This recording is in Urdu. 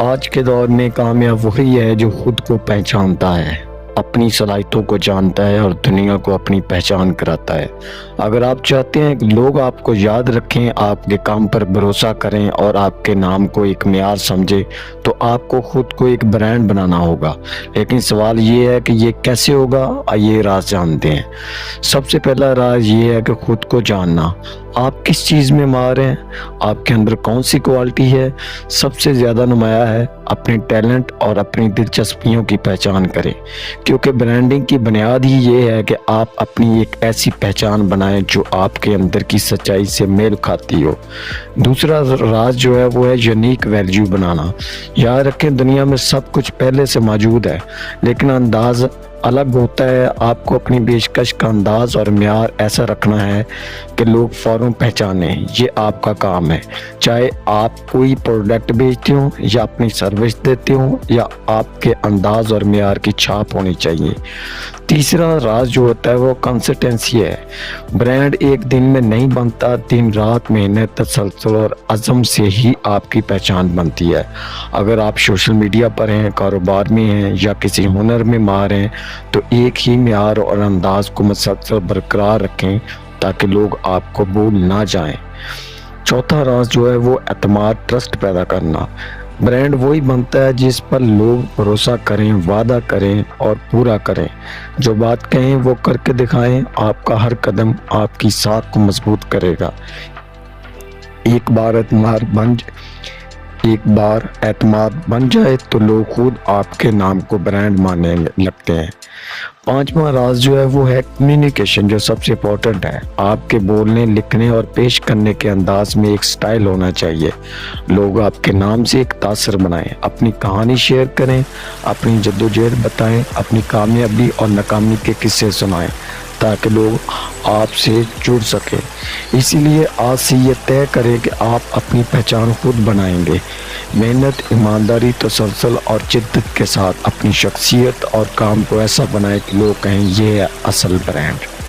آج کے دور میں کامیاب وہی ہے جو خود کو پہچانتا ہے، اپنی صلاحیتوں کو جانتا ہے اور دنیا کو اپنی پہچان کراتا ہے۔ اگر آپ چاہتے ہیں کہ لوگ آپ کو یاد رکھیں، آپ کے کام پر بھروسہ کریں اور آپ کے نام کو ایک معیار سمجھے، تو آپ کو خود کو ایک برانڈ بنانا ہوگا۔ لیکن سوال یہ ہے کہ یہ کیسے ہوگا؟ آئیے راز جانتے ہیں۔ سب سے پہلا راز یہ ہے کہ خود کو جاننا۔ آپ کس چیز میں ماہر ہیں؟ آپ کے اندر کون سی کوالٹی ہے سب سے زیادہ نمایاں ہے؟ اپنے ٹیلنٹ اور اپنی دلچسپیوں کی پہچان کریں، کیونکہ برانڈنگ کی بنیاد ہی یہ ہے کہ آپ اپنی ایک ایسی پہچان بنائیں جو آپ کے اندر کی سچائی سے میل کھاتی ہو۔ دوسرا راز جو ہے وہ ہے یونیک ویلیو بنانا۔ یاد رکھیں، دنیا میں سب کچھ پہلے سے موجود ہے، لیکن انداز الگ ہوتا ہے۔ آپ کو اپنی پیشکش کا انداز اور معیار ایسا رکھنا ہے کہ لوگ فوراً پہچانیں۔ یہ آپ کا کام ہے، چاہے آپ کوئی پروڈکٹ بیچتے ہوں یا اپنی سروس دیتے ہوں، یا آپ کے انداز اور معیار کی چھاپ ہونی چاہیے۔ تیسرا راز جو ہوتا ہے وہ کنسسٹنسی ہے۔ برانڈ ایک دن میں نہیں بنتا، دن رات محنت، تسلسل اور عزم سے ہی آپ کی پہچان بنتی ہے۔ اگر آپ سوشل میڈیا پر ہیں، کاروبار میں ہیں یا کسی ہنر میں ماہر ہیں، تو ایک ہی معیار اور انداز کو مسلسل برقرار رکھیں تاکہ لوگ آپ کو بھول نہ جائیں۔ چوتھا راز جو ہے وہ اعتماد، ٹرسٹ پیدا کرنا۔ برانڈ وہی بنتا ہے جس پر لوگ بھروسہ کریں، وعدہ کریں اور پورا کریں۔ جو بات کہیں وہ کر کے دکھائیں۔ آپ کا ہر قدم آپ کی ساکھ کو مضبوط کرے گا۔ ایک بار اعتماد بن جائے تو لوگ خود آپ کے نام کو برانڈ ماننے لگتے ہیں۔ پانچواں راز جو ہے وہ ہے کمیونیکیشن، جو سب سے امپورٹنٹ ہے۔ آپ کے بولنے، لکھنے اور پیش کرنے کے انداز میں ایک سٹائل ہونا چاہیے۔ لوگ آپ کے نام سے ایک تاثر بنائیں۔ اپنی کہانی شیئر کریں، اپنی جدوجہد بتائیں، اپنی کامیابی اور ناکامی کے قصے سنائیں تاکہ لوگ آپ سے جڑ سکیں۔ اسی لیے آج سے یہ طے کریں کہ آپ اپنی پہچان خود بنائیں گے۔ محنت، ایمانداری، تسلسل اور جدت کے ساتھ اپنی شخصیت اور کام کو ایسا بنائیں کہ لوگ کہیں یہ ہے اصل برانڈ۔